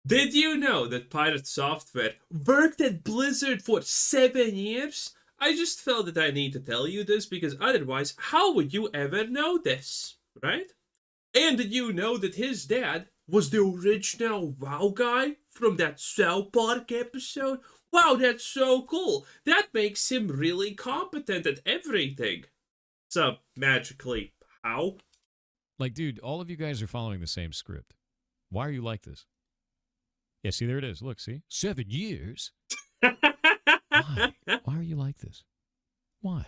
Did you know that PirateSoftware worked at Blizzard for 7 years? I just felt that I need to tell you this because otherwise, how would you ever know this, right? And did you know that his dad was the original WoW guy from that South Park episode? Wow, that's so cool. That makes him really competent at everything. So, magically, how? Like, dude, all of you guys are following the same script. Why are you like this? Yeah, see, there it is. Look, see? 7 years? Why? Why are you like this? Why?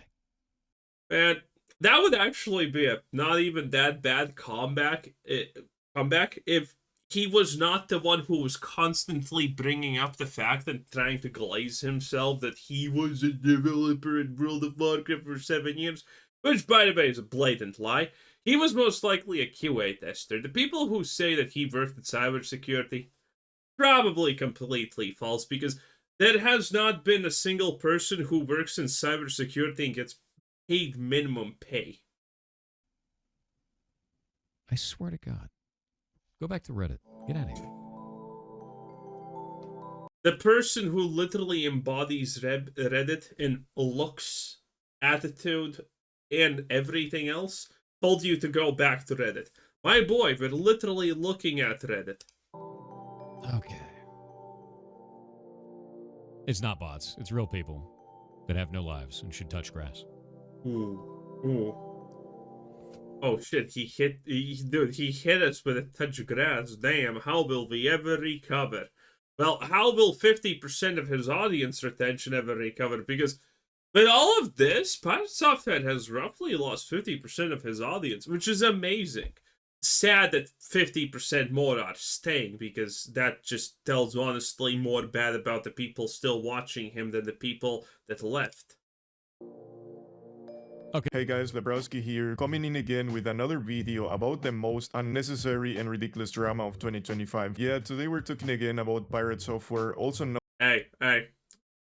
Man, that would actually be a not even that bad comeback if he was not the one who was constantly bringing up the fact and trying to glaze himself that he was a developer in World of Warcraft for 7 years, which, by the way, is a blatant lie. He was most likely a QA tester. The people who say that he worked in cybersecurity, probably completely false, because there has not been a single person who works in cybersecurity and gets paid minimum pay. I swear to God. Go back to Reddit. Get out of here. The person who literally embodies Reddit in looks, attitude, and everything else told you to go back to Reddit. My boy, we're literally looking at Reddit. Okay. It's not bots. It's real people that have no lives and should touch grass. Ooh. Oh shit, he hit us with a touch of grass. Damn, how will we ever recover? Well, how will 50% of his audience retention ever recover? Because with all of this, PirateSoftware has roughly lost 50% of his audience, which is amazing. Sad that 50% more are staying, because that just tells honestly more bad about the people still watching him than the people that left. Okay. Hey guys, Lebrowski here, coming in again with another video about the most unnecessary and ridiculous drama of 2025. Yeah, today we're talking again about PirateSoftware, also known. Hey,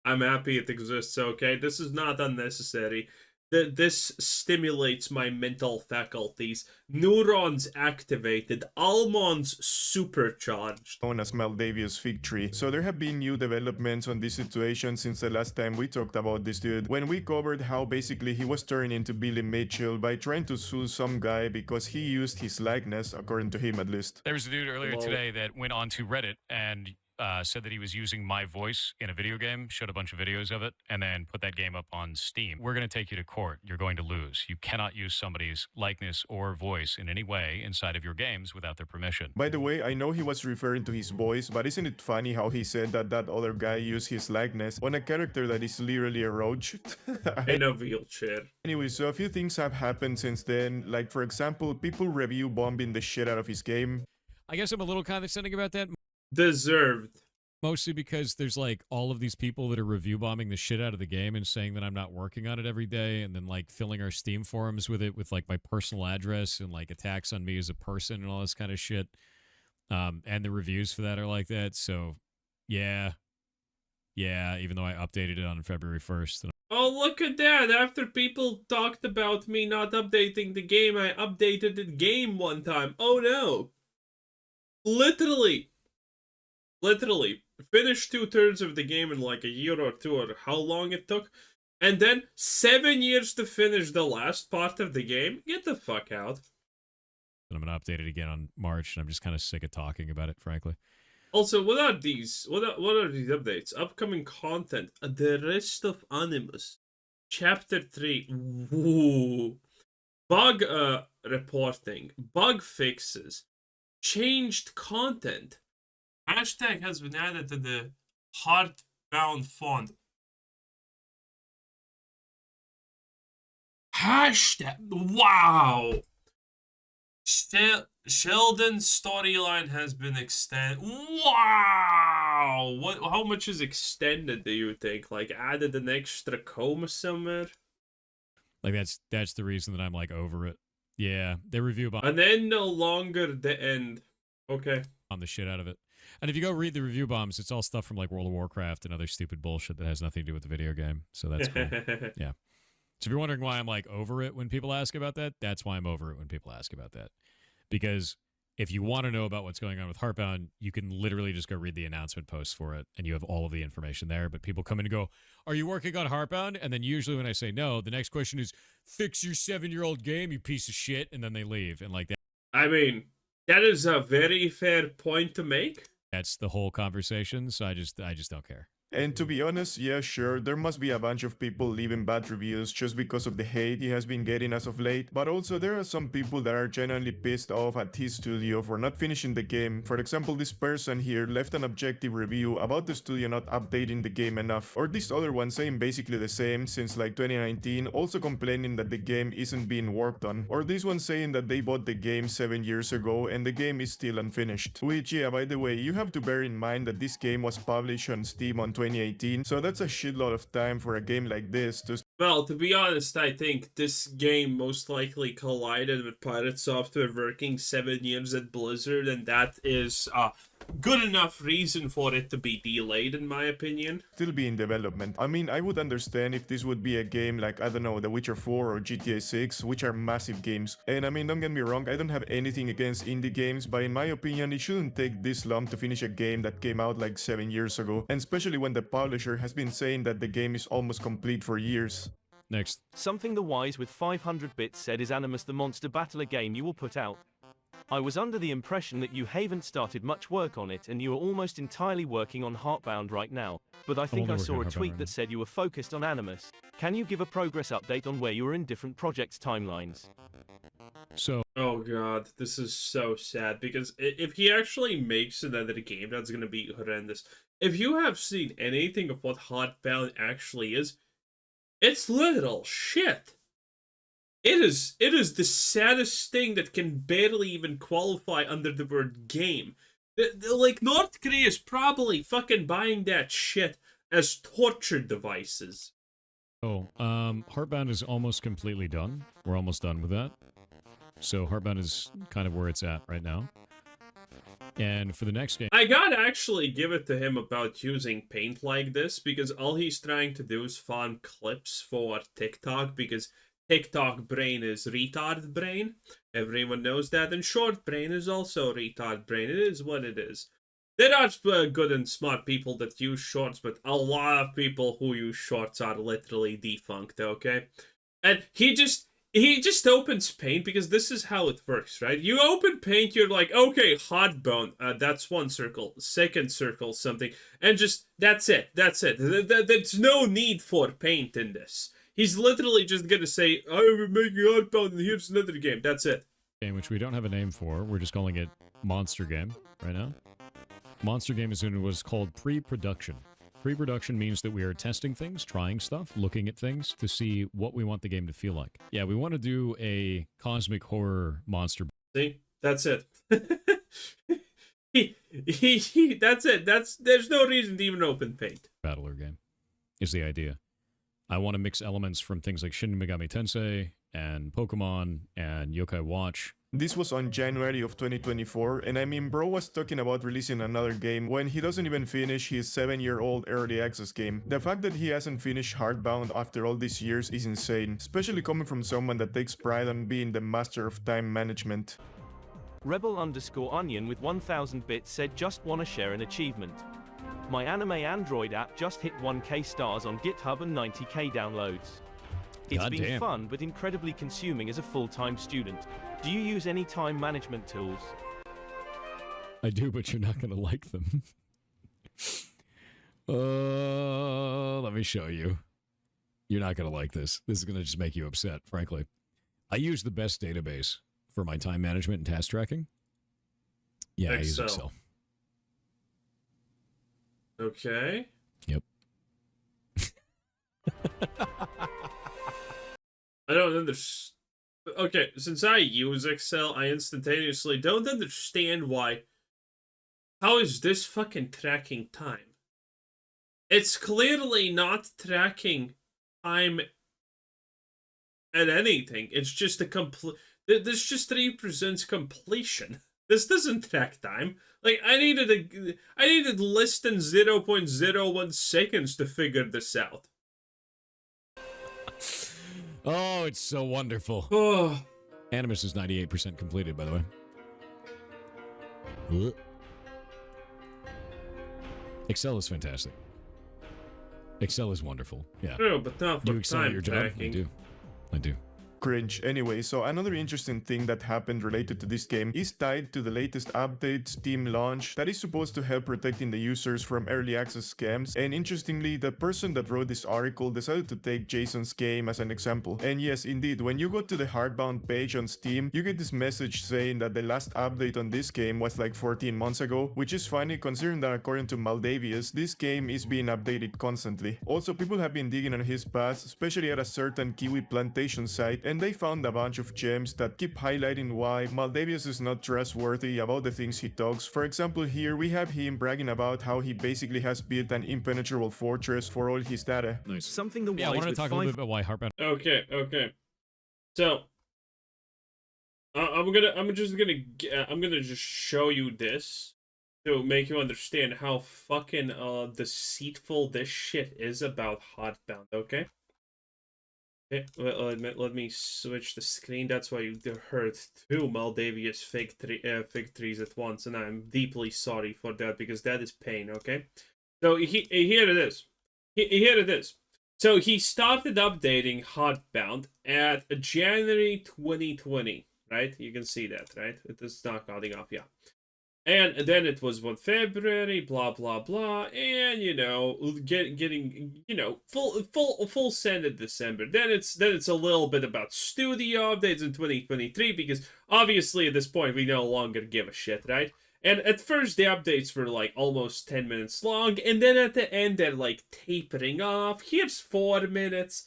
I'm happy it exists, okay? This is not unnecessary. This stimulates my mental faculties. Neurons activated. Almonds supercharged. Known as Maldavia's fig tree. So there have been new developments on this situation since the last time we talked about this dude, when we covered how basically he was turned into Billy Mitchell by trying to sue some guy because he used his likeness, according to him at least. There was a dude earlier today that went onto Reddit and said that he was using my voice in a video game, showed a bunch of videos of it, and then put that game up on Steam. We're going to take you to court. You're going to lose. You cannot use somebody's likeness or voice in any way inside of your games without their permission. By the way, I know he was referring to his voice, but isn't it funny how he said that that other guy used his likeness on a character that is literally a roach? In a wheelchair. Anyway, so a few things have happened since then, like for example, people review bombing the shit out of his game. I guess I'm a little condescending about that. Deserved. Mostly because there's like all of these people that are review bombing the shit out of the game and saying that I'm not working on it every day, and then like filling our Steam forums with it with like my personal address and like attacks on me as a person and all this kind of shit. And the reviews for that are like that. So yeah, even though I updated it on February 1st. Oh, look at that. After people talked about me not updating the game, I updated the game one time. Oh no. Literally, finished 2/3 of the game in like a year or two, or how long it took, and then 7 years to finish the last part of the game. Get the fuck out. And I'm gonna update it again on March, and I'm just kind of sick of talking about it, frankly. Also, what are these? What are these updates? Upcoming content: The Rest of Animus, Chapter 3. Ooh. Bug reporting, bug fixes, changed content. Hashtag has been added to the Heartbound font. Hashtag. Wow. Sheldon's storyline has been extended. Wow. What? How much is extended, do you think? Like added an extra coma somewhere? Like that's the reason that I'm like over it. Yeah, they review bomb. And then no longer the end. Okay. On the shit out of it. And if you go read the review bombs, it's all stuff from like World of Warcraft and other stupid bullshit that has nothing to do with the video game. So that's cool. Yeah. So if you're wondering why I'm like over it when people ask about that, that's why I'm over it when people ask about that. Because if you want to know about what's going on with Heartbound, you can literally just go read the announcement post for it, and you have all of the information there. But people come in and go, "Are you working on Heartbound?" And then usually when I say no, the next question is, "Fix your 7-year-old game, you piece of shit," and then they leave. And like that. I mean, that is a very fair point to make. That's the whole conversation. So I just don't care. And to be honest, yeah, sure, there must be a bunch of people leaving bad reviews just because of the hate he has been getting as of late, but also there are some people that are genuinely pissed off at his studio for not finishing the game. For example, this person here left an objective review about the studio not updating the game enough, or this other one saying basically the same since like 2019, also complaining that the game isn't being worked on, or this one saying that they bought the game 7 years ago and the game is still unfinished. Which, yeah, by the way, you have to bear in mind that this game was published on Steam on 2018, so that's a shitload of time for a game like this to... Well, to be honest, I think this game most likely collided with PirateSoftware working 7 years at Blizzard, and that is a good enough reason for it to be delayed, in my opinion. Still be in development. I mean, I would understand if this would be a game like, I don't know, The Witcher 4 or GTA 6, which are massive games. And I mean, don't get me wrong, I don't have anything against indie games, but in my opinion, it shouldn't take this long to finish a game that came out like 7 years ago, and especially when the publisher has been saying that the game is almost complete for years. Next. Something the wise with 500 bits said, is Animus the monster battler game you will put out? I was under the impression that you haven't started much work on it and you are almost entirely working on Heartbound right now, but I think I saw a tweet that said you were focused on Animus. Can you give a progress update on where you are in different projects' timelines? So, oh god, this is so sad, because if he actually makes another game, that's gonna be horrendous. If you have seen anything of what Heartbound actually is, it's literal shit. It is the saddest thing that can barely even qualify under the word game. Like, North Korea is probably fucking buying that shit as torture devices. Heartbound is almost completely done. We're almost done with that. So Heartbound is kind of where it's at right now. And for the next game, I gotta actually give it to him about using paint like this, because all he's trying to do is farm clips for TikTok, because TikTok brain is retard brain. Everyone knows that, and short brain is also retard brain. It is what it is. There are good and smart people that use shorts, but a lot of people who use shorts are literally defunct, okay? And he just opens paint, because this is how it works, right? You open paint, you're like, okay, Heartbound, that's one circle, second circle, something, and just, that's it. There's no need for paint in this. He's literally just gonna say, I'm making Heartbound, and here's another game, that's it. Game which we don't have a name for, we're just calling it Monster Game right now. Monster Game is in what's called pre-production. Pre-production means that we are testing things, trying stuff, looking at things to see what we want the game to feel like. Yeah, we want to do a cosmic horror monster. See? That's it. That's it. There's no reason to even open paint. Battler game is the idea. I want to mix elements from things like Shin Megami Tensei and Pokemon and Yokai Watch. This was on January of 2024, and I mean, bro was talking about releasing another game when he doesn't even finish his 7-year-old early access game. The fact that he hasn't finished Heartbound after all these years is insane, especially coming from someone that takes pride on being the master of time management. Rebel_Onion with 1000 bits said, just wanna share an achievement. My anime Android app just hit 1k stars on GitHub and 90k downloads. It's been fun but incredibly consuming as a full-time student. Do you use any time management tools? I do, but you're not going to like them. Let me show you. You're not going to like this. This is going to just make you upset, frankly. I use the best database for my time management and task tracking. Yeah, I use Excel. Okay. Yep. I don't understand. Okay, since I use Excel, I instantaneously don't understand why. How is this fucking tracking time? It's clearly not tracking time at anything. It's just a complete. This just represents completion. This doesn't track time. Like, I needed less than 0.01 seconds to figure this out. Oh, it's so wonderful. Oh. Animus is 98% completed, by the way. Ugh. Excel is fantastic. Excel is wonderful. Yeah. True, but not You for excel at time your job? I tracking. do. I do. Cringe. Anyway, so another interesting thing that happened related to this game is tied to the latest update Steam launch that is supposed to help protecting the users from early access scams. And interestingly, the person that wrote this article decided to take Jason's game as an example. And yes, indeed, when you go to the hardbound page on Steam, you get this message saying that the last update on this game was like 14 months ago, which is funny considering that according to Maldavius, this game is being updated constantly. Also, people have been digging on his past, especially at a certain kiwi plantation site, and they found a bunch of gems that keep highlighting why Maldavius is not trustworthy about the things he talks. For example, here we have him bragging about how he basically has built an impenetrable fortress for all his data. Nice. Something the Yeah, I wise want to with talk a little bit about why Heartbound. Okay. So I'm gonna just show you this to make you understand how fucking deceitful this shit is about Hotbound. Okay. Okay, let me switch the screen. That's why you heard two Maldavius fig trees at once, and I'm deeply sorry for that because that is pain. Okay, so here it is. Here it is. So he started updating Hotbound at January 2020. Right, you can see that. Right, it is not cutting off. Yeah. And then it was February, blah blah blah, and getting full send in December. Then it's a little bit about studio updates in 2023 because obviously at this point we no longer give a shit, right? And at first the updates were like almost 10 minutes long, and then at the end they're like tapering off. Here's 4 minutes,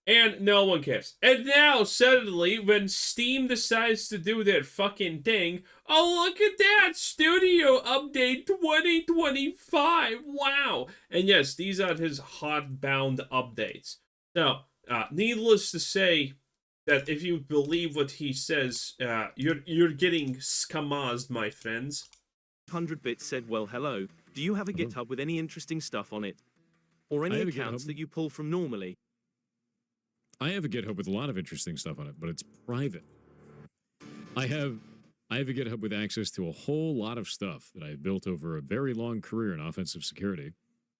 and no one cares. And now, suddenly, when Steam decides to do their fucking thing, oh, look at that! Studio Update 2025! Wow! And yes, these are his hardbound updates. Now, needless to say, that if you believe what he says, you're getting skamazed, my friends. 100 Bits said, well, hello. Do you have a GitHub with any interesting stuff on it? Or any accounts that you pull from normally? I have a GitHub with a lot of interesting stuff on it, but it's private. I have a GitHub with access to a whole lot of stuff that I've built over a very long career in offensive security.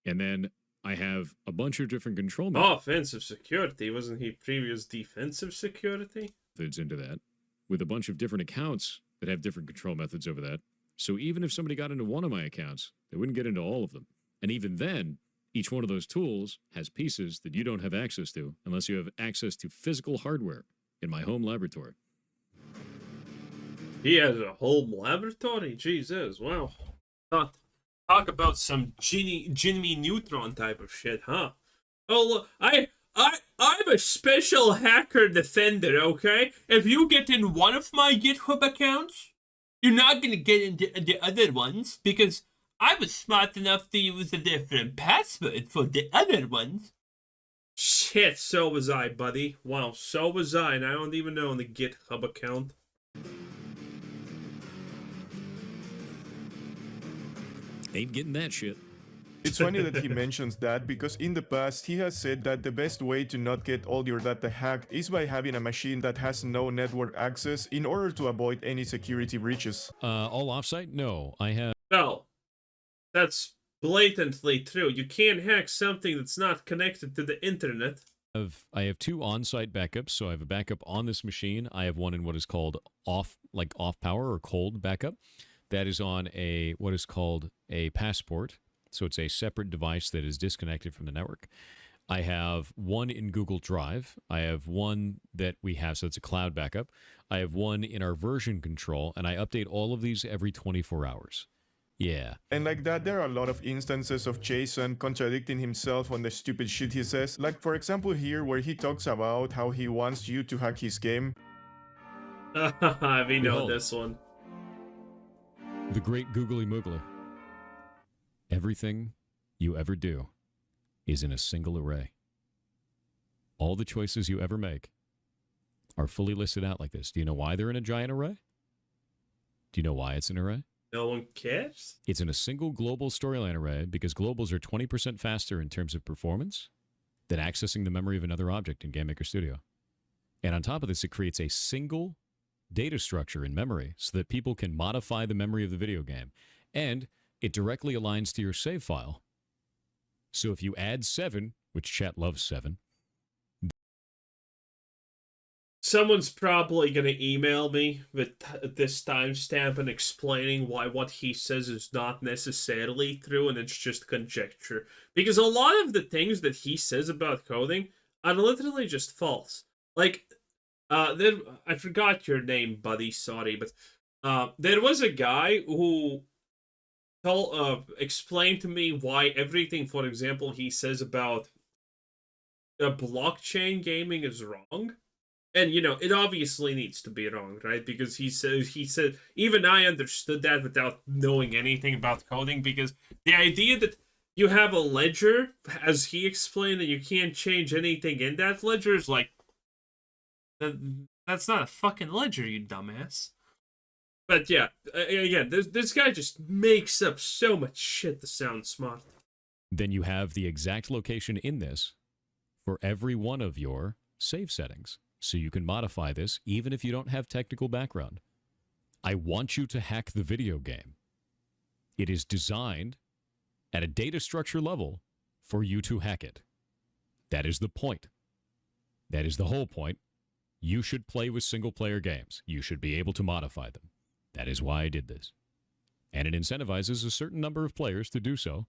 And then I have a bunch of different control offensive security? Wasn't he previous defensive security? Methods into that, with a bunch of different accounts that have different control methods over that. So even if somebody got into one of my accounts, they wouldn't get into all of them. And even then, each one of those tools has pieces that you don't have access to unless you have access to physical hardware in my home laboratory. He has a home laboratory? Jesus, wow. Talk about some Jimmy Neutron type of shit, huh? Oh, look, I'm a special hacker defender, okay? If you get in one of my GitHub accounts, you're not gonna get into the other ones because I was smart enough to use a different password for the other ones. Shit, so was I, buddy. Wow, so was I, and I don't even know on the GitHub account. Ain't getting that shit. It's funny that he mentions that because in the past he has said that the best way to not get all your data hacked is by having a machine that has no network access in order to avoid any security breaches. All offsite? No, I have. Well, that's blatantly true. You can't hack something that's not connected to the internet. I have 2 on-site backups, so I have a backup on this machine. I have one in what is called off power or cold backup. That is on what is called a passport. So it's a separate device that is disconnected from the network. I have one in Google Drive. I have one that we have, so it's a cloud backup. I have one in our version control, and I update all of these every 24 hours. Yeah. And like that, there are a lot of instances of Jason contradicting himself on the stupid shit he says. Like for example here where he talks about how he wants you to hack his game. We know this one. The great googly moogly. Everything you ever do is in a single array. All the choices you ever make are fully listed out like this. Do you know why they're in a giant array? Do you know why it's an array? No one cares? It's in a single global storyline array because globals are 20% faster in terms of performance than accessing the memory of another object in GameMaker Studio. And on top of this, it creates a single data structure in memory so that people can modify the memory of the video game. And it directly aligns to your save file. So if you add 7, which chat loves 7, Someone's probably going to email me with this timestamp and explaining why what he says is not necessarily true and it's just conjecture. Because a lot of the things that he says about coding are literally just false. Like, I forgot your name, buddy, sorry, but there was a guy who explained to me why everything, for example, he says about blockchain gaming is wrong. And, you know, it obviously needs to be wrong, right? Because he said, even I understood that without knowing anything about coding, because the idea that you have a ledger, as he explained, and you can't change anything in that ledger is like, that's not a fucking ledger, you dumbass. But yeah, again, this guy just makes up so much shit to sound smart. then you have the exact location in this for every one of your save settings. So you can modify this even if you don't have technical background. I want you to hack the video game. It is designed at a data structure level for you to hack it. That is the point. That is the whole point. You should play with single-player games. You should be able to modify them. That is why I did this. And it incentivizes a certain number of players to do so.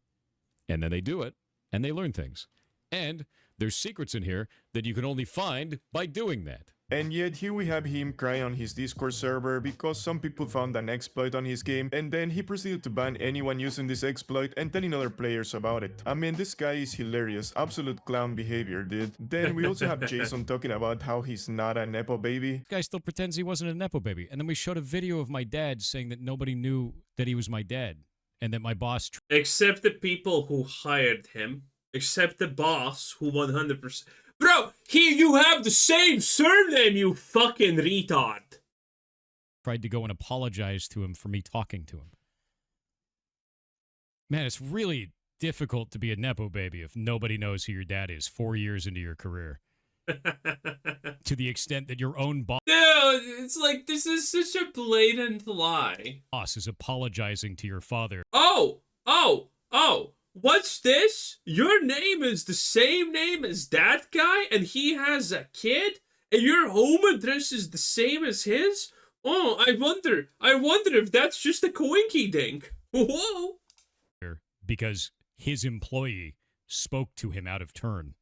And then they do it, and they learn things. And there's secrets in here that you can only find by doing that. And yet here we have him crying on his Discord server because some people found an exploit on his game, and then he proceeded to ban anyone using this exploit and telling other players about it. I mean, this guy is hilarious, absolute clown behavior, dude. Then we also have Jason talking about how he's not a Nepo baby. Guy still pretends he wasn't a Nepo baby. And then we showed a video of my dad saying that nobody knew that he was my dad. And that my boss... Except the people who hired him. Except the boss who 100%... Bro, you have the same surname, you fucking retard. tried to go and apologize to him for me talking to him. Man, it's really difficult to be a Nepo baby if nobody knows who your dad is 4 years into your career. To the extent that your own boss... No, it's like, this is such a blatant lie. Boss is apologizing to your father. Oh! What's this? Your name is the same name as that guy, and he has a kid, and your home address is the same as his? Oh, I wonder if that's just a coinky dink. Whoa! Because his employee spoke to him out of turn.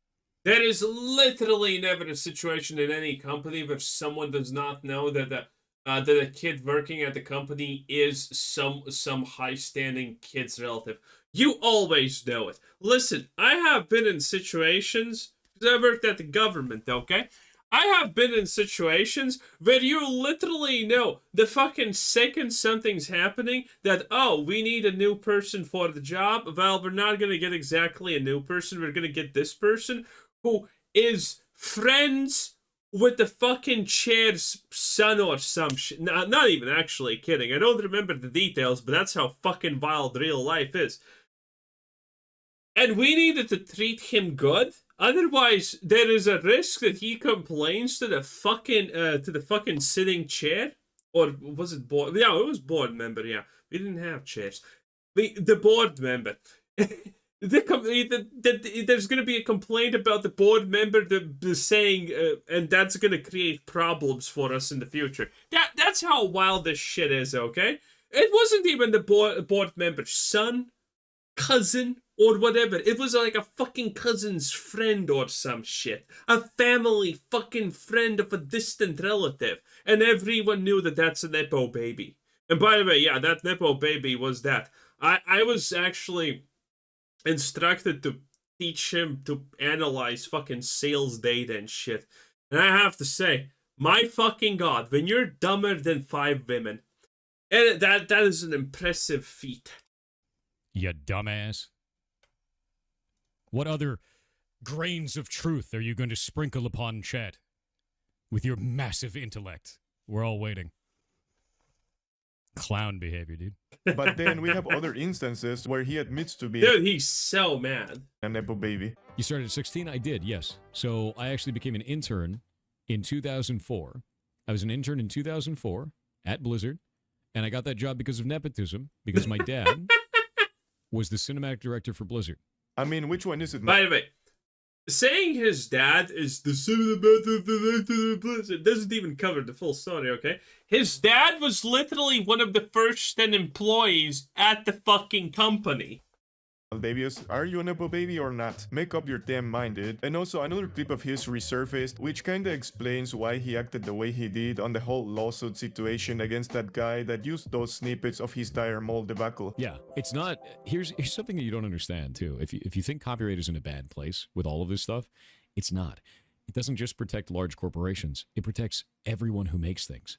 There is literally never a situation in any company where someone does not know that a kid working at the company is some high-standing kid's relative. You always know it. Listen, I have been in situations, because I worked at the government, okay? I have been in situations where you literally know the fucking second something's happening that, oh, we need a new person for the job. Well, we're not going to get exactly a new person. We're going to get this person who is friends with the fucking chair's son or some shit. Not even actually kidding. I don't remember the details, but that's how fucking wild real life is. And we needed to treat him good. Otherwise, there is a risk that he complains to the fucking sitting chair, or was it board? Yeah, it was board member. Yeah, we didn't have chairs. The board member. There's going to be a complaint about the board member saying, and that's going to create problems for us in the future. That's how wild this shit is. Okay, it wasn't even the board member's son, cousin, or whatever. It was like a fucking cousin's friend or some shit. A family fucking friend of a distant relative. And everyone knew that that's a Nepo baby. And by the way, yeah, that Nepo baby was that. I was actually instructed to teach him to analyze fucking sales data and shit. And I have to say, my fucking god, when you're dumber than 5 women, and that is an impressive feat. You dumbass. What other grains of truth are you going to sprinkle upon chat with your massive intellect? We're all waiting. Clown behavior, dude. But then we have other instances where he admits to be Dude, he's so mad. a Nepo baby. You started at 16? I did, yes. So I actually became an intern in 2004 I was an intern in 2004 at Blizzard, and I got that job because of nepotism, because my dad was the cinematic director for Blizzard. I mean, which one is it? By the way, saying his dad is the cinematic director of Blizzard doesn't even cover the full story, okay? His dad was literally one of the first 10 employees at the fucking company. Davius, are you a Nepo baby or not? Make up your damn mind, dude. And also, another clip of his resurfaced, which kinda explains why he acted the way he did on the whole lawsuit situation against that guy that used those snippets of his tire mold debacle. Yeah, it's not. Here's something that you don't understand too. If you think copyright is in a bad place with all of this stuff, it's not. It doesn't just protect large corporations. It protects everyone who makes things.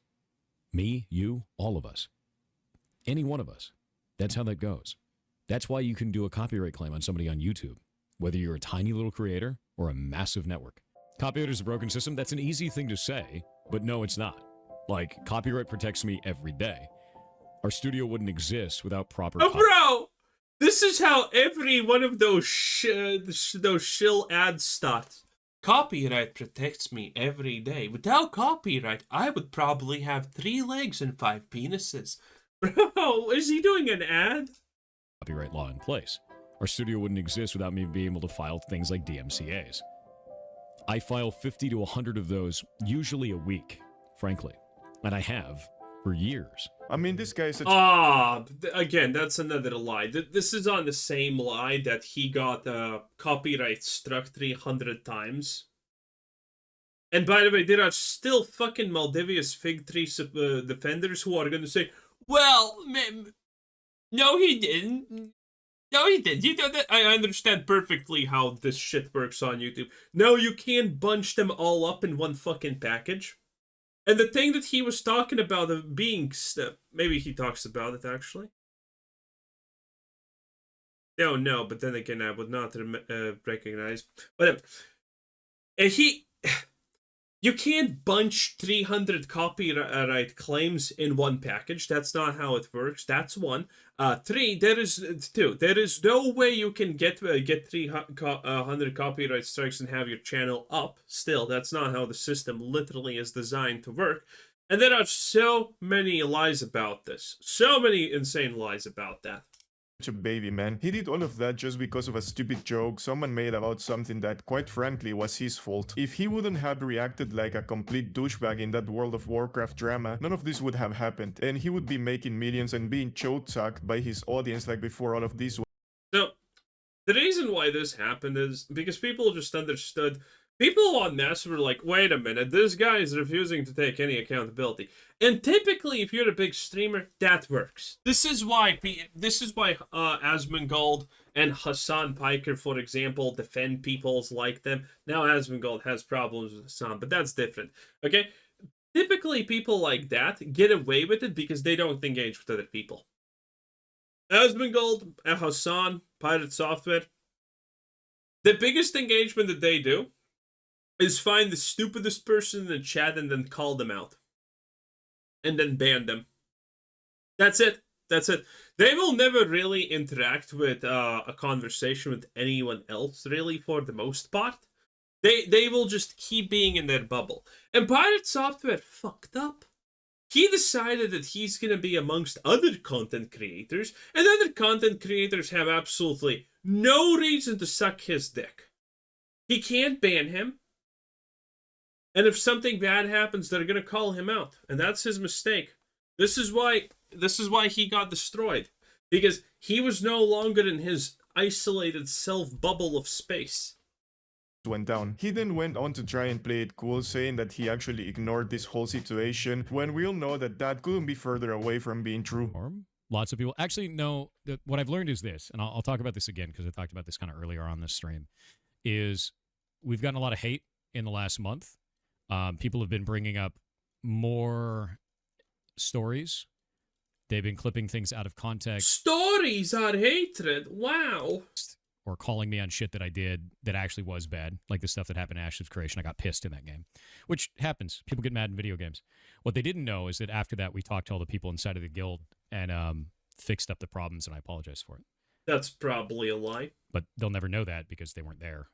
Me, you, all of us. Any one of us. That's how that goes. That's why you can do a copyright claim on somebody on YouTube, whether you're a tiny little creator or a massive network. Copyright is a broken system. That's an easy thing to say, but no, it's not. Like, copyright protects me every day. Our studio wouldn't exist without proper Bro! This is how every one of those shill ads starts. Copyright protects me every day. Without copyright, I would probably have 3 legs and 5 penises. Bro, is he doing an ad? copyright law in place. Our studio wouldn't exist without me being able to file things like DMCAs. I file 50 to 100 of those, usually a week, frankly. And I have for years. I mean, this guy is again, that's another lie. This is on the same lie that he got copyright struck 300 times. And by the way, there are still fucking Maldivia's Fig Tree defenders who are going to say, well, no, he didn't. No, he didn't. You know that. I understand perfectly how this shit works on YouTube. No, you can't bunch them all up in one fucking package. And the thing that he was talking about of being... maybe he talks about it, actually. No, but then again, I would not recognize. Whatever. And you can't bunch 300 copyright claims in one package. That's not how it works. That's one. 3, there is 2. There is no way you can get 300 copyright strikes and have your channel up. Still, that's not how the system literally is designed to work. And there are so many lies about this. So many insane lies about that. a baby, man. He did all of that just because of a stupid joke someone made about something that, quite frankly, was his fault. If he wouldn't have reacted like a complete douchebag in that World of Warcraft drama, none of this would have happened, and he would be making millions and being choke-sucked by his audience like before all of this. So, the reason why this happened is because people just understood. People on mass were like, wait a minute, this guy is refusing to take any accountability. And typically, if you're a big streamer, that works. This is why Asmongold and Hassan Piker, for example, defend peoples like them. Now Asmongold has problems with Hassan, but that's different. Okay? Typically, people like that get away with it because they don't engage with other people. Asmongold, Hassan, PirateSoftware, the biggest engagement that they do is find the stupidest person in the chat and then call them out. And then ban them. That's it. That's it. They will never really interact with a conversation with anyone else, really, for the most part. They will just keep being in their bubble. And PirateSoftware fucked up. He decided that he's going to be amongst other content creators, and other content creators have absolutely no reason to suck his dick. He can't ban him. And if something bad happens, they're going to call him out. And that's his mistake. This is why he got destroyed. Because he was no longer in his isolated self-bubble of space. Went down. He then went on to try and play it cool, saying that he actually ignored this whole situation, when we all know that that couldn't be further away from being true. Lots of people actually know that what I've learned is this, and I'll talk about this again because I talked about this kind of earlier on this stream, is we've gotten a lot of hate in the last month. People have been bringing up more stories. They've been clipping things out of context. Stories are hatred. Wow. Or calling me on shit that I did that actually was bad. Like the stuff that happened in Ashes of Creation. I got pissed in that game. Which happens. People get mad in video games. What they didn't know is that after that, we talked to all the people inside of the guild and fixed up the problems, and I apologize for it. That's probably a lie. But they'll never know that because they weren't there.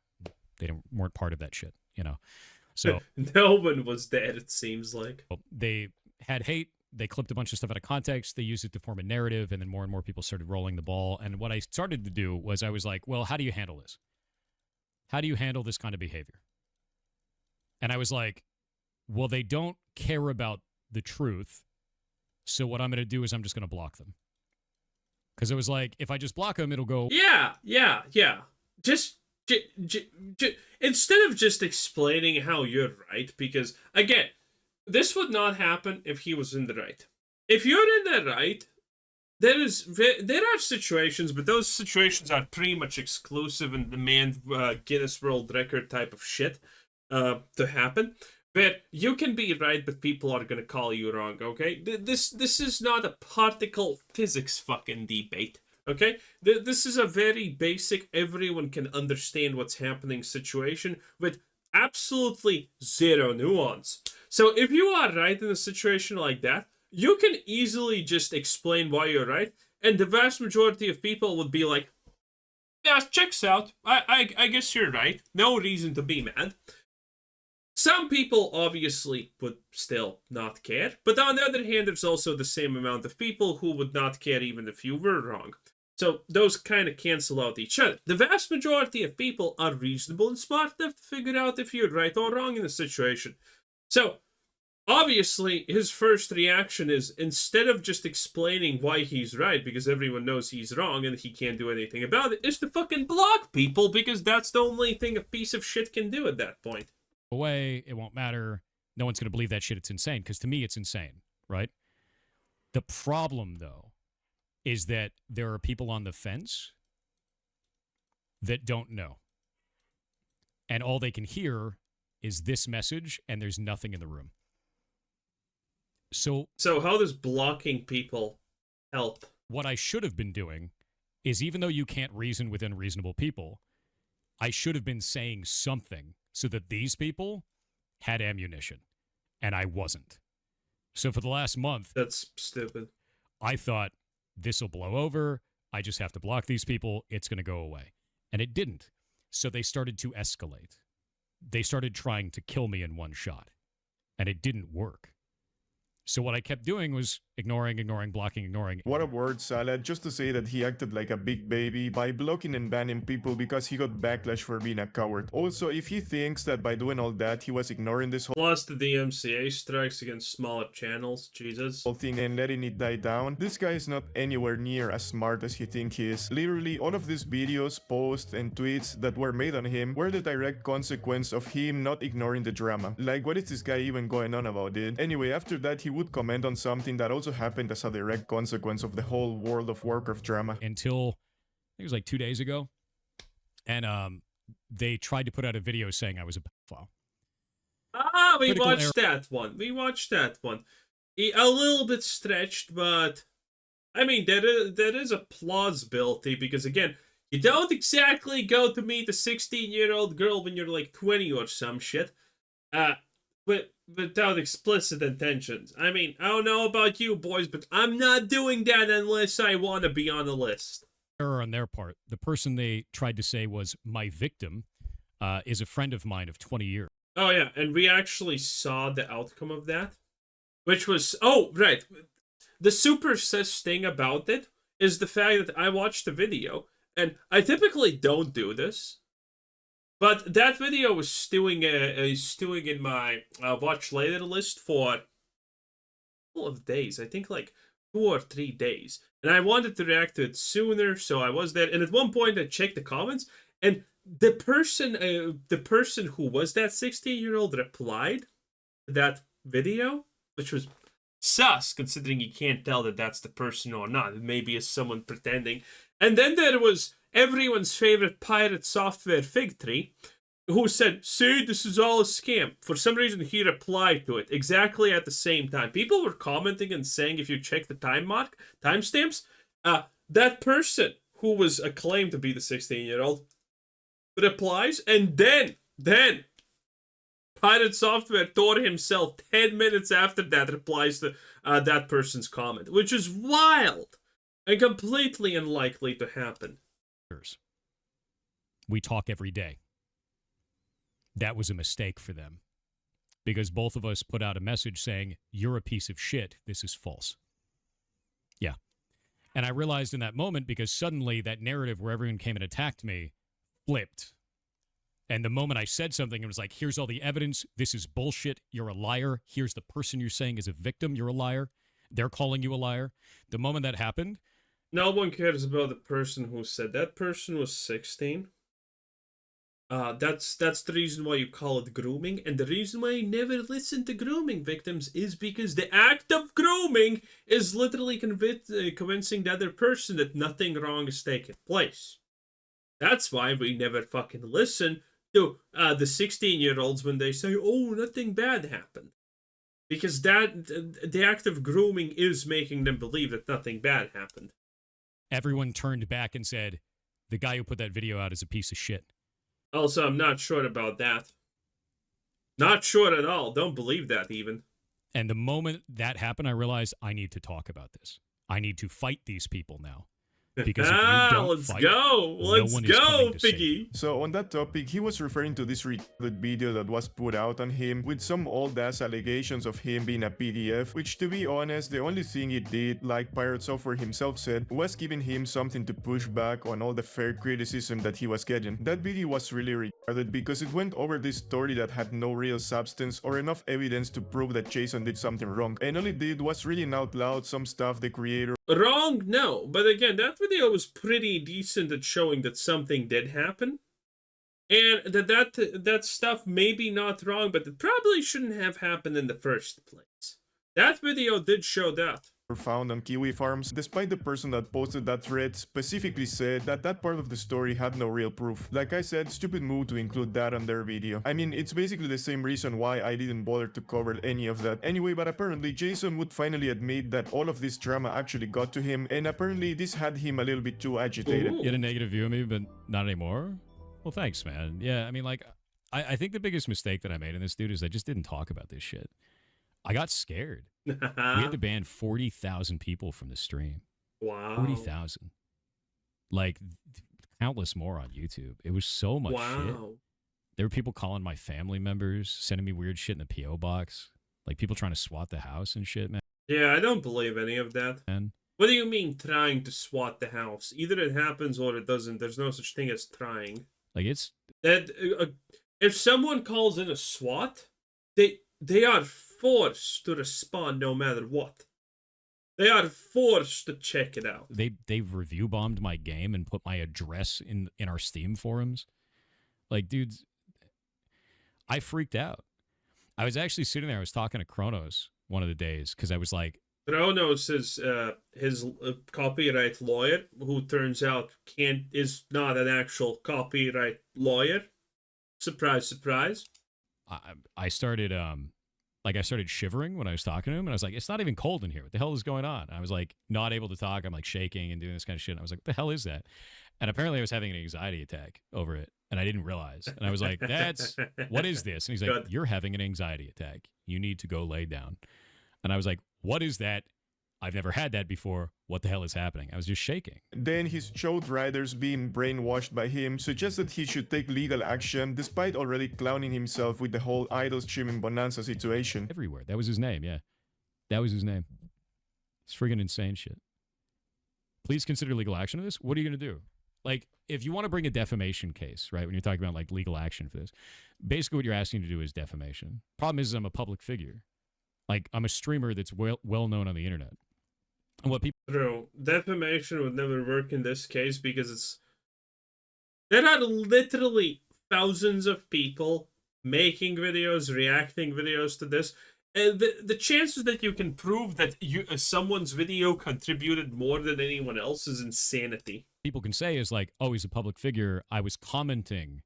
They weren't part of that shit, you know. So No one was dead, it seems like. they had hate. They clipped a bunch of stuff out of context. They used it to form a narrative, and then more and more people started rolling the ball. And what I started to do was I was like, well, how do you handle this? How do you handle this kind of behavior? And I was like, well, they don't care about the truth. So what I'm going to do is I'm just going to block them. Because it was like, if I just block them, it'll go. Yeah. Just instead of just explaining how you're right, because again, this would not happen if he was in the right. If you're in the right, there are situations, but those situations are pretty much exclusive and demand Guinness World Record type of shit to happen. But you can be right, but people are gonna call you wrong. Okay, this is not a particle physics fucking debate. Okay, this is a very basic, everyone can understand what's happening situation with absolutely zero nuance. So if you are right in a situation like that, you can easily just explain why you're right, and the vast majority of people would be like, "Yeah, checks out. I guess you're right. No reason to be mad." Some people obviously would still not care, but on the other hand, there's also the same amount of people who would not care even if you were wrong. So those kind of cancel out each other. The vast majority of people are reasonable and smart enough to figure out if you're right or wrong in a situation. So obviously, his first reaction is, instead of just explaining why he's right, because everyone knows he's wrong and he can't do anything about it, is to fucking block people, because that's the only thing a piece of shit can do at that point. Away, it won't matter. No one's going to believe that shit. It's insane. Because to me, it's insane, right? The problem, though, is that there are people on the fence that don't know. And all they can hear is this message, and there's nothing in the room. So how does blocking people help? What I should have been doing is, even though you can't reason with unreasonable people, I should have been saying something so that these people had ammunition, and I wasn't. So for the last month, that's stupid. I thought, this will blow over. I just have to block these people. It's going to go away. And it didn't. So they started to escalate. They started trying to kill me in one shot. And it didn't work. So what I kept doing was ignoring, blocking, ignoring. What a word salad, just to say that he acted like a big baby by blocking and banning people because he got backlash for being a coward. Also, if he thinks that by doing all that he was ignoring this plus the DMCA strikes against smaller channels, Jesus, whole thing and letting it die down, this guy is not anywhere near as smart as he thinks he is. Literally, all of these videos, posts, and tweets that were made on him were the direct consequence of him not ignoring the drama. Like, what is this guy even going on about it? Anyway, after that he would comment on something that also happened as a direct consequence of the whole World of Warcraft drama. Until, I think it was like 2 days ago, and they tried to put out a video saying I was a pedophile. We watched that one. A little bit stretched, but I mean, there is a plausibility, because again, you don't exactly go to meet a 16-year-old girl when you're like 20 or some shit. But without explicit intentions. I mean, I don't know about you boys, but I'm not doing that unless I want to be on the list. Error on their part. The person they tried to say was my victim is a friend of mine of 20 years. Oh, yeah, and we actually saw the outcome of that, which was, oh, right. The super sus thing about it is the fact that I watched the video, and I typically don't do this, but that video was stewing in my watch later list for a couple of days. I think like 2 or 3 days. And I wanted to react to it sooner, so I was there. And at one point I checked the comments, and the person who was that 16-year-old replied to that video, which was sus, considering you can't tell that that's the person or not. It maybe is someone pretending. And then there was everyone's favorite PirateSoftware Fig Tree, who said, "See, this is all a scam." For some reason, he replied to it exactly at the same time. People were commenting and saying, if you check the timestamps, that person who was acclaimed to be the 16-year-old replies, and then PirateSoftware tore himself 10 minutes after that replies to that person's comment, which is wild and completely unlikely to happen. We talk every day. That was a mistake for them. because both of us put out a message saying, you're a piece of shit. This is false. Yeah. And I realized in that moment, because suddenly that narrative where everyone came and attacked me flipped. And the moment I said something, it was like, here's all the evidence. This is bullshit. You're a liar. Here's the person you're saying is a victim. You're a liar. They're calling you a liar. The moment that happened. No one cares about the person who said that person was 16. That's the reason why you call it grooming. And the reason why you never listen to grooming victims is because the act of grooming is literally convincing the other person that nothing wrong is taking place. That's why we never fucking listen to the 16-year-olds when they say, oh, nothing bad happened. Because the act of grooming is making them believe that nothing bad happened. Everyone turned back and said, the guy who put that video out is a piece of shit. Also, I'm not sure about that. Not sure at all. Don't believe that even. And the moment that happened, I realized I need to talk about this. I need to fight these people now. Because if you don't let's fight, go. Let's one is go, coming to save Piggy. you. So on that topic, he was referring to this recorded video that was put out on him with some old-ass allegations of him being a PDF, which to be honest, the only thing it did, like PirateSoftware himself said, was giving him something to push back on all the fair criticism that he was getting. That video was really retarded because it went over this story that had no real substance or enough evidence to prove that Jason did something wrong, and all it did was reading out loud some stuff the creator Wrong? No. But again, that video was pretty decent at showing that something did happen. And that stuff may be not wrong, but it probably shouldn't have happened in the first place. That video did show that. found on Kiwi farms, despite the person that posted that thread specifically said that that part of the story had no real proof. Like I said, stupid move to include that on their video. I mean, it's basically the same reason why I didn't bother to cover any of that anyway, but apparently Jason would finally admit that all of this drama actually got to him, and apparently this had him a little bit too agitated. Ooh. You had a negative view of me, but not anymore? Well, thanks, man. Yeah, I mean, like, I think the biggest mistake that I made in this, dude, is I just didn't talk about this shit. I got scared. We had to ban 40,000 people from the stream. Wow. 40,000. Like, countless more on YouTube. It was so much shit. There were people calling my family members, sending me weird shit in the P.O. box. Like, people trying to SWAT the house and shit, man. Yeah, I don't believe any of that. And What do you mean trying to SWAT the house? Either it happens or it doesn't. There's no such thing as trying. like, it's... That if someone calls in a SWAT, they are forced to respond no matter what. They are forced to check it out. They've review bombed my game and put my address in our Steam forums. Like, dudes, I freaked out. I was actually sitting there. I was talking to Kronos one of the days because I was like, Kronos is his copyright lawyer, who turns out is not an actual copyright lawyer. Surprise, surprise. I started I started shivering when I was talking to him, and I was like, it's not even cold in here. What the hell is going on? And I was like, not able to talk. I'm like shaking and doing this kind of shit. And I was like, what the hell is that? And apparently I was having an anxiety attack over it, and I didn't realize. And I was like, what is this? And he's like, you're having an anxiety attack. You need to go lay down. And I was like, what is that? I've never had that before. What the hell is happening? I was just shaking. Then his showed riders being brainwashed by him suggested he should take legal action despite already clowning himself with the whole idol streaming bonanza situation. Everywhere. That was his name, yeah. That was his name. It's friggin' insane shit. Please consider legal action of this. What are you going to do? Like, if you want to bring a defamation case, right, when you're talking about, like, legal action for this, basically what you're asking to do is defamation. Problem is I'm a public figure. Like, I'm a streamer that's well known on the internet. And what people... True. Defamation would never work in this case because there are literally thousands of people making videos, reacting videos to this. And the chances that you can prove that someone's video contributed more than anyone else is insanity. People can say is like, oh, he's a public figure. I was commenting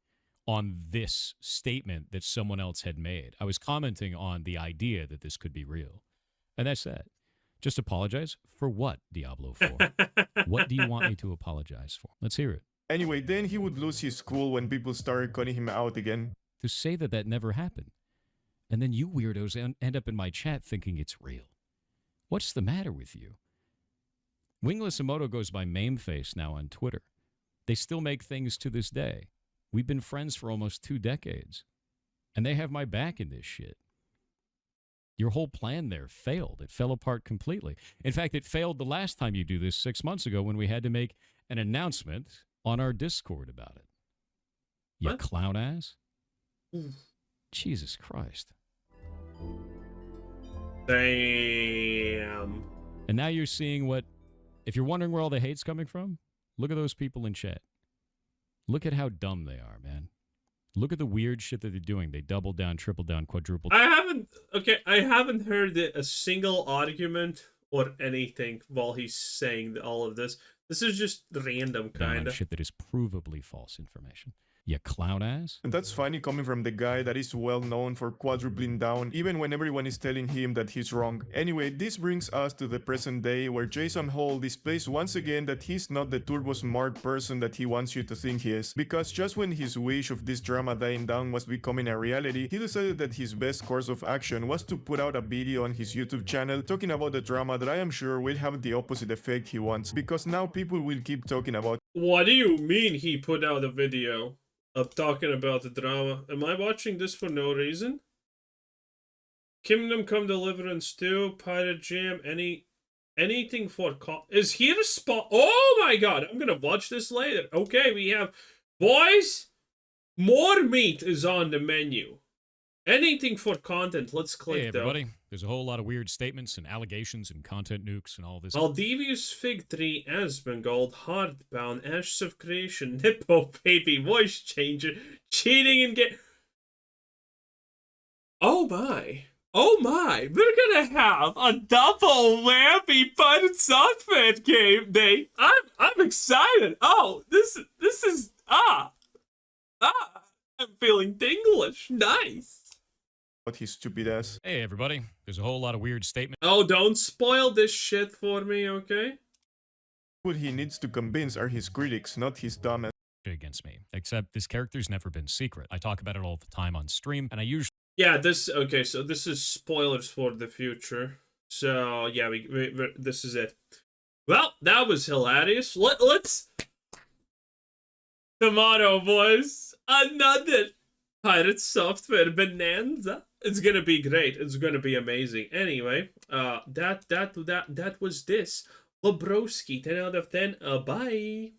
on this statement that someone else had made. I was commenting on the idea that this could be real. And that's that. Just apologize for what, Diablo 4? What do you want me to apologize for? Let's hear it. Anyway, then he would lose his cool when people started cutting him out again. To say that never happened. And then you weirdos end up in my chat thinking it's real. What's the matter with you? Wingless Emoto goes by Mameface now on Twitter. They still make things to this day. We've been friends for almost 2 decades. And they have my back in this shit. Your whole plan there failed. It fell apart completely. In fact, it failed the last time you do this 6 months ago when we had to make an announcement on our Discord about it. You What? clown ass. Jesus Christ. Damn. And now you're seeing what, if you're wondering where all the hate's coming from, look at those people in chat. Look at how dumb they are, man. Look at the weird shit that they're doing. They double down, triple down, quadruple down. I haven't heard a single argument or anything while he's saying all of this. This is just random, Down kind on of. shit that is provably false information. You clown ass. And that's funny coming from the guy that is well known for quadrupling down, even when everyone is telling him that he's wrong. Anyway, this brings us to the present day, where Jason Hall displays once again that he's not the turbo smart person that he wants you to think he is. Because just when his wish of this drama dying down was becoming a reality, he decided that his best course of action was to put out a video on his YouTube channel talking about the drama that I am sure will have the opposite effect he wants. Because now people will keep talking about. What do you mean he put out a video of talking about the drama? Am I watching this for no reason? Kingdom Come Deliverance 2, Pirate Jam, anything for is he oh my god, I'm gonna watch this later. Okay, we have boys, more meat is on the menu. Anything for content, let's click. Hey everybody, there's a whole lot of weird statements and allegations and content nukes and all this. Maldivius Fig Tree, Asmongold, Hardbound, Ashes of Creation, Nippo Baby, Voice Changer, Cheating and get. Oh my, we're gonna have a double whammy PirateSoftware game day. I'm excited. Oh, this is I'm feeling English. Nice. His stupid ass. Hey everybody, there's a whole lot of weird statements. Oh, don't spoil this shit for me, okay? What he needs to convince are his critics, not his dumb ass. Against me, except this character's never been secret. I talk about it all the time on stream, and I usually Yeah, so this is spoilers for the future. So yeah, this is it. Well, that was hilarious. Let's tomorrow, boys, another PirateSoftware bonanza. It's gonna be great. It's gonna be amazing. Anyway, that was this. Lebroski, 10 out of 10. Bye.